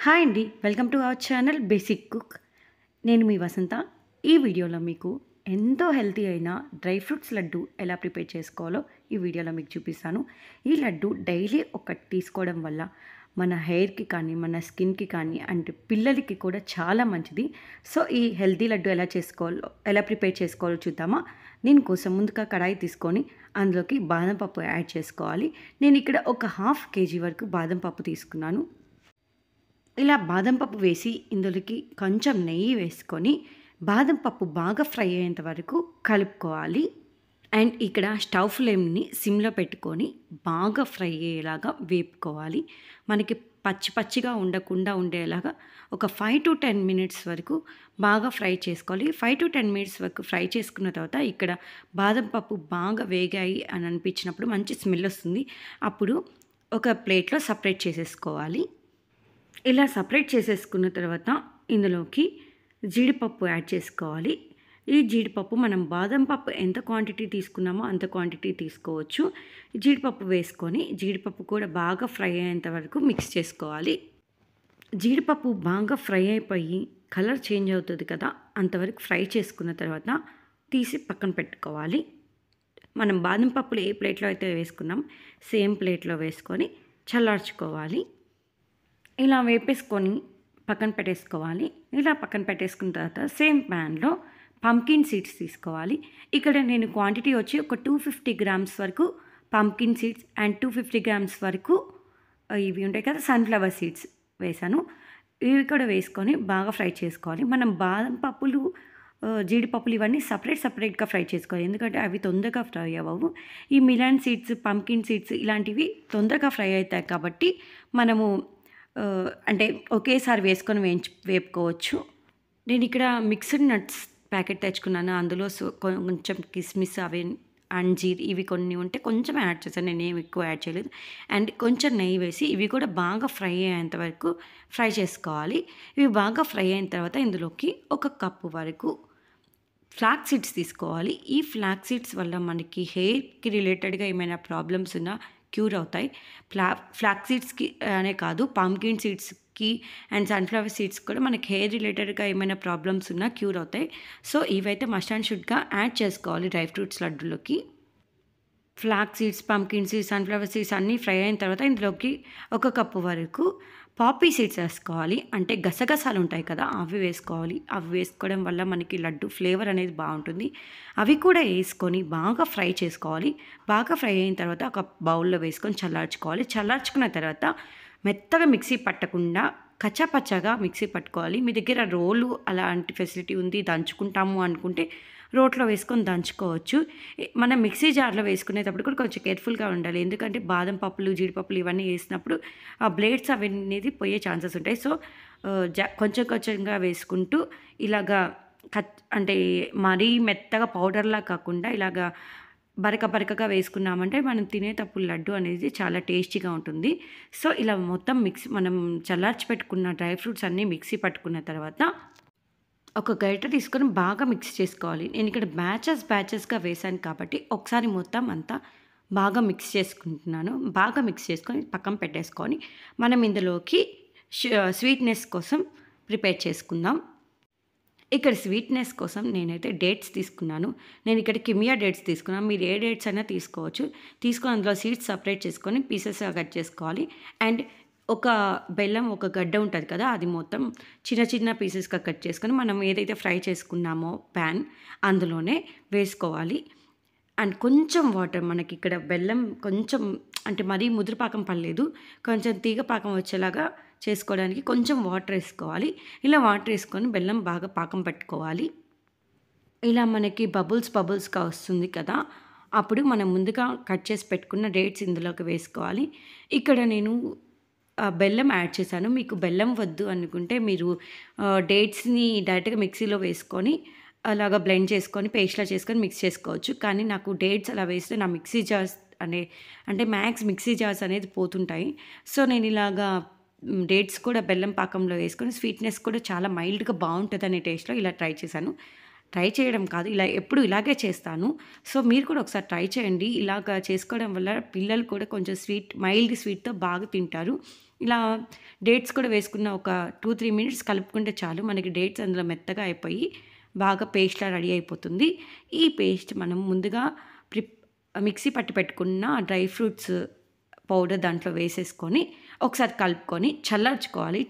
Hi అండి. Welcome to our channel basic cook. నేను మీ వసంత. ఈ వీడియోలో మీకు ఎంతో హెల్తీ అయిన డ్రై ఫ్రూట్స్ లడ్డు ఎలా ప్రిపేర్ చేసుకోవాలో ఈ వీడియోలో మీకు చూపిస్తాను. ఈ లడ్డు డైలీ ఒకటి తీసుకోవడం వల్ల మన హెయిర్‌కి కానీ, మన స్కిన్‌కి కానీ అండ్ పిల్లలకి కూడా చాలా మంచిది. సో, ఈ హెల్తీ లడ్డు ఎలా ప్రిపేర్ చేసుకోవాలో చూద్దామా? దీనికోసం ముందుగా కడాయి తీసుకొని అందులోకి బాదం పప్పు యాడ్ చేసుకోవాలి. నేను ఇక్కడ ఒక హాఫ్ కేజీ వరకు బాదం పప్పు తీసుకున్నాను. ఇలా బాదం పప్పు వేసి ఇందులోకి కొంచెం నెయ్యి వేసుకొని బాదం పప్పు బాగా ఫ్రై అయ్యేంత వరకు కలుపుకోవాలి. అండ్ ఇక్కడ స్టవ్ ఫ్లేమ్ని సిమ్లో పెట్టుకొని బాగా ఫ్రై అయ్యేలాగా వేపుకోవాలి. మనకి పచ్చి పచ్చిగా ఉండకుండా ఉండేలాగా ఒక 5-10 మినిట్స్ వరకు బాగా ఫ్రై చేసుకోవాలి. 5-10 మినిట్స్ వరకు ఫ్రై చేసుకున్న తర్వాత ఇక్కడ బాదం పప్పు బాగా వేగాయి అని అనిపించినప్పుడు మంచి స్మెల్ వస్తుంది. అప్పుడు ఒక ప్లేట్లో సపరేట్ చేసేసుకోవాలి. ఇలా సపరేట్ చేసేసుకున్న తర్వాత ఇందులోకి జీడిపప్పు యాడ్ చేసుకోవాలి. ఈ జీడిపప్పు మనం బాదం పప్పు ఎంత క్వాంటిటీ తీసుకున్నామో అంత క్వాంటిటీ తీసుకోవచ్చు. జీడిపప్పు వేసుకొని జీడిపప్పు కూడా బాగా ఫ్రై అయ్యేంత వరకు మిక్స్ చేసుకోవాలి. జీడిపప్పు బాగా ఫ్రై అయిపోయి కలర్ చేంజ్ అవుతుంది కదా, అంతవరకు ఫ్రై చేసుకున్న తర్వాత తీసి పక్కన పెట్టుకోవాలి. మనం బాదం పప్పులు ఏ ప్లేట్లో అయితే వేసుకున్నాం సేమ్ ప్లేట్లో వేసుకొని చల్లార్చుకోవాలి. ఇలా వేపేసుకొని పక్కన పెట్టేసుకోవాలి. ఇలా పక్కన పెట్టేసుకున్న తర్వాత సేమ్ ప్యాన్లో పంకిన్ సీడ్స్ తీసుకోవాలి. ఇక్కడ నేను క్వాంటిటీ వచ్చి ఒక 250 గ్రామ్స్ వరకు పంకిన్ సీడ్స్ అండ్ 250 గ్రామ్స్ వరకు ఇవి ఉంటాయి కదా సన్ఫ్లవర్ సీడ్స్ వేసాను. ఇవి కూడా వేసుకొని బాగా ఫ్రై చేసుకోవాలి. మనం బాదం పప్పులు జీడిపప్పులు ఇవన్నీ సపరేట్గా ఫ్రై చేసుకోవాలి. ఎందుకంటే అవి తొందరగా ఫ్రై అవ్వవు. ఈ మిలాన్ సీడ్స్, పంకిన్ సీడ్స్ ఇలాంటివి తొందరగా ఫ్రై అవుతాయి కాబట్టి మనము అంటే ఒకేసారి వేసుకొని వేపుకోవచ్చు. నేను ఇక్కడ మిక్స్డ్ నట్స్ ప్యాకెట్ తెచ్చుకున్నాను. అందులో కొంచెం కిస్మిస్ అవి అంజీర్ ఇవి కొన్ని ఉంటే కొంచెం యాడ్ చేశాను. నేనేం ఎక్కువ యాడ్ చేయలేదు. అండ్ కొంచెం నెయ్యి వేసి ఇవి కూడా బాగా ఫ్రై అయ్యేంత వరకు ఫ్రై చేసుకోవాలి. ఇవి బాగా ఫ్రై అయిన తర్వాత ఇందులోకి 1 కప్పు వరకు ఫ్లాక్ సీడ్స్ తీసుకోవాలి. ఈ ఫ్లాక్ సీడ్స్ వల్ల మనకి హెయిర్కి రిలేటెడ్గా ఏమైనా ప్రాబ్లమ్స్ ఉన్నా క్యూర్ అవుతాయి. ఫ్లాక్ సీడ్స్కి అనే కాదు, పంకిన్ సీడ్స్కి అండ్ సన్ఫ్లవర్ సీడ్స్ కూడా మనకి హెయిర్ రిలేటెడ్గా ఏమైనా ప్రాబ్లమ్స్ ఉన్నా క్యూర్ అవుతాయి. సో ఇవైతే మస్ట్ అండ్ షుడ్గా యాడ్ చేసుకోవాలి డ్రై ఫ్రూట్స్ లడ్డులోకి. Flax seeds, pumpkin seeds, sunflower seeds అన్నీ ఫ్రై అయిన తర్వాత ఇందులోకి 1 కప్పు వరకు పాపీ సీడ్స్ వేసుకోవాలి. అంటే గసగసాలు ఉంటాయి కదా, అవి వేసుకోవాలి. అవి వేసుకోవడం వల్ల మనకి లడ్డు ఫ్లేవర్ అనేది బాగుంటుంది. అవి కూడా వేసుకొని బాగా ఫ్రై చేసుకోవాలి. బాగా ఫ్రై అయిన తర్వాత ఒక బౌల్లో వేసుకొని చల్లార్చుకోవాలి. చల్లార్చుకున్న తర్వాత మెత్తగా మిక్సీ పట్టకుండా కచ్చాపచ్చాగా మిక్సీ పట్టుకోవాలి. మీ దగ్గర రోలు అలాంటి ఫెసిలిటీ ఉంది, దంచుకుంటాము అనుకుంటే రోట్లో వేసుకొని దంచుకోవచ్చు. మనం మిక్సీ జార్లో వేసుకునేటప్పుడు కూడా కొంచెం కేర్ఫుల్గా ఉండాలి. ఎందుకంటే బాదం పప్పులు, జీడిపప్పులు ఇవన్నీ వేసినప్పుడు ఆ బ్లేడ్స్ అవన్నీ పోయే ఛాన్సెస్ ఉంటాయి. సో కొంచెం కొంచెంగా వేసుకుంటూ ఇలాగా అంటే మరీ మెత్తగా పౌడర్లా కాకుండా ఇలాగా బరకగా వేసుకున్నామంటే మనం తినేటప్పుడు లడ్డు అనేది చాలా టేస్టీగా ఉంటుంది. సో ఇలా మొత్తం మనం చల్లార్చి పెట్టుకున్న డ్రై ఫ్రూట్స్ అన్నీ మిక్సీ పట్టుకున్న తర్వాత ఒక గరిటె తీసుకొని బాగా మిక్స్ చేసుకోవాలి. నేను ఇక్కడ బ్యాచెస్గా వేసాను కాబట్టి ఒకసారి మొత్తం అంతా బాగా మిక్స్ చేసుకుంటున్నాను. బాగా మిక్స్ చేసుకొని పక్కన పెట్టేసుకొని మనం ఇందులోకి స్వీట్నెస్ కోసం ప్రిపేర్ చేసుకుందాం. ఇక్కడ స్వీట్నెస్ కోసం నేనైతే డేట్స్ తీసుకున్నాను. నేను ఇక్కడ కిమియా డేట్స్ తీసుకున్నాను. మీరు ఏ డేట్స్ అయినా తీసుకోవచ్చు. తీసుకొని అందులో సీడ్స్ సపరేట్ చేసుకొని పీసెస్గా కట్ చేసుకోవాలి. అండ్ ఒక బెల్లం ఒక గడ్డ ఉంటుంది కదా, అది మొత్తం చిన్న పీసెస్గా కట్ చేసుకొని మనం ఏదైతే ఫ్రై చేసుకున్నామో ప్యాన్ అందులోనే వేసుకోవాలి. అండ్ కొంచెం వాటర్, మనకి ఇక్కడ బెల్లం కొంచెం అంటే మరీ ముదురుపాకం పడలేదు, కొంచెం తీగ పాకం వచ్చేలాగా చేసుకోవడానికి కొంచెం వాటర్ వేసుకోవాలి. ఇలా వాటర్ వేసుకొని బెల్లం బాగా పాకం పట్టుకోవాలి. ఇలా మనకి బబుల్స్గా వస్తుంది కదా, అప్పుడు మనం ముందుగా కట్ చేసి పెట్టుకున్న డేట్స్ ఇందులోకి వేసుకోవాలి. ఇక్కడ నేను బెల్లం యాడ్ చేశాను. మీకు బెల్లం వద్దు అనుకుంటే మీరు డేట్స్ని డైరెక్ట్గా మిక్సీలో వేసుకొని అలాగా బ్లెండ్ చేసుకొని పేస్ట్లా చేసుకొని మిక్స్ చేసుకోవచ్చు. కానీ నాకు డేట్స్ అలా వేస్తే నా మిక్సీ జార్స్ అంటే మ్యాక్స్ మిక్సీ జార్స్ అనేది పోతుంటాయి. సో నేను ఇలాగా డేట్స్ కూడా బెల్లం పాకంలో వేసుకొని స్వీట్నెస్ కూడా చాలా మైల్డ్గా బాగుంటుంది అనే టేస్ట్లో ఇలా ట్రై చేశాను. ట్రై చేయడం కాదు, ఇలా ఎప్పుడు ఇలాగే చేస్తాను. సో మీరు కూడా ఒకసారి ట్రై చేయండి. ఇలాగ చేసుకోవడం వల్ల పిల్లలు కూడా కొంచెం మైల్డ్ స్వీట్తో బాగా తింటారు. ఇలా డేట్స్ కూడా వేసుకున్న ఒక 2-3 మినిట్స్ కలుపుకుంటే చాలు. మనకి డేట్స్ అందులో మెత్తగా అయిపోయి బాగా పేస్ట్‌లా రెడీ అయిపోతుంది. ఈ పేస్ట్ మనం ముందుగా మిక్సీ పట్టి పెట్టుకున్న డ్రై ఫ్రూట్స్ పౌడర్ దాంట్లో వేసేసుకొని ఒకసారి కలుపుకొని చల్లార్చుకోవాలి.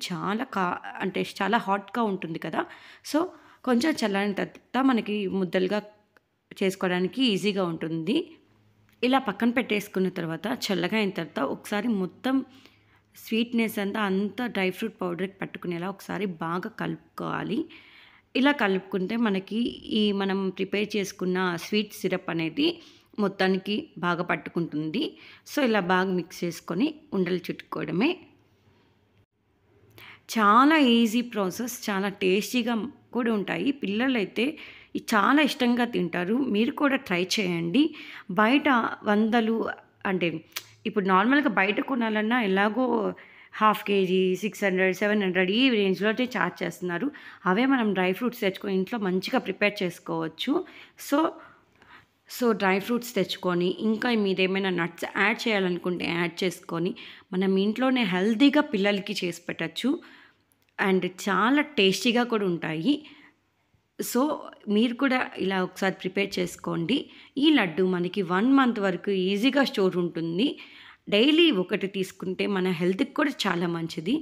అంటే చాలా హాట్‌గా ఉంటుంది కదా! సో, కొంచెం చల్లారిన తర్వాత మనకి ముద్దలుగా చేసుకోవడానికి ఈజీగా ఉంటుంది. ఇలా పక్కన పెట్టేసుకున్న తర్వాత చల్లగా అయిన తర్వాత ఒకసారి మొత్తం స్వీట్‌నెస్ అంతా డ్రై ఫ్రూట్ పౌడర్‌కి పట్టుకునేలా ఒకసారి బాగా కలుపుకోవాలి. ఇలా కలుపుకుంటే మనకి మనం ప్రిపేర్ చేసుకున్న స్వీట్ సిరప్ అనేది మొత్తానికి బాగా పట్టుకుంటుంది. సో, ఇలా బాగా మిక్స్ చేసుకొని ఉండలు చుట్టుకోవడమే. చాలా ఈజీ ప్రాసెస్. చాలా టేస్టీగా కూడా ఉంటాయి. పిల్లలైతే చాలా ఇష్టంగా తింటారు. మీరు కూడా ట్రై చేయండి. బయట వందలు అంటే ఇప్పుడు నార్మల్‌గా బయట కొనాలన్నా ఎలాగో హాఫ్ కేజీ 600, 700 ఈ రేంజ్‌లోనే చార్జ్ చేస్తున్నారు. అవే మనం డ్రై ఫ్రూట్స్ తెచ్చుకొని ఇంట్లో మంచిగా ప్రిపేర్ చేసుకోవచ్చు. సో, డ్రై ఫ్రూట్స్ తెచ్చుకొని ఇంకా మీరేమైనా నట్స్ యాడ్ చేయాలనుకుంటే యాడ్ చేసుకొని మనం ఇంట్లోనే హెల్తీగా పిల్లలకి చేసి పెట్టొచ్చు. అండ్ చాలా టేస్టీగా కూడా ఉంటాయి. సో, మీరు కూడా ఇలా ఒకసారి ప్రిపేర్ చేసుకోండి. ఈ లడ్డు మనకి 1 మంత్ వరకు ఈజీగా స్టోర్ ఉంటుంది. డైలీ ఒకటి తీసుకుంటే మన హెల్త్‌కి కూడా చాలా మంచిది.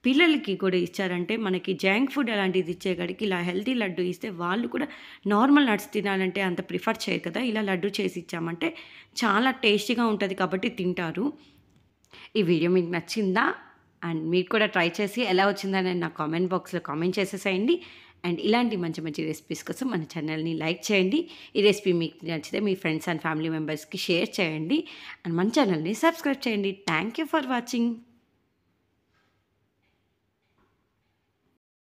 పిల్లలకి కూడా ఇచ్చారంటే మనకి జంక్ ఫుడ్ అలాంటిది ఇచ్చే కాడికి ఇలా హెల్తీ లడ్డు ఇస్తే వాళ్ళు కూడా నార్మల్ నట్స్ తినాలంటే అంత ప్రిఫర్ చేయరు కదా! ఇలా లడ్డు చేసి ఇచ్చామంటే చాలా టేస్టీగా ఉంటది కాబట్టి తింటారు. ఈ వీడియో మీకు నచ్చిందా? అండ్ మీరు కూడా ట్రై చేసి ఎలా వచ్చిందని నా కామెంట్ బాక్స్‌లో కామెంట్ చేసేసేయండి. అండ్ ఇలాంటి మంచి మంచి రెసిపీస్ కోసం మన ఛానల్‌ని లైక్ చేయండి. ఈ రెసిపీ మీకు నచ్చితే మీ ఫ్రెండ్స్ అండ్ ఫ్యామిలీ మెంబర్స్‌కి షేర్ చేయండి. అండ్ మన ఛానల్‌ని సబ్స్క్రైబ్ చేయండి. Thank you for watching.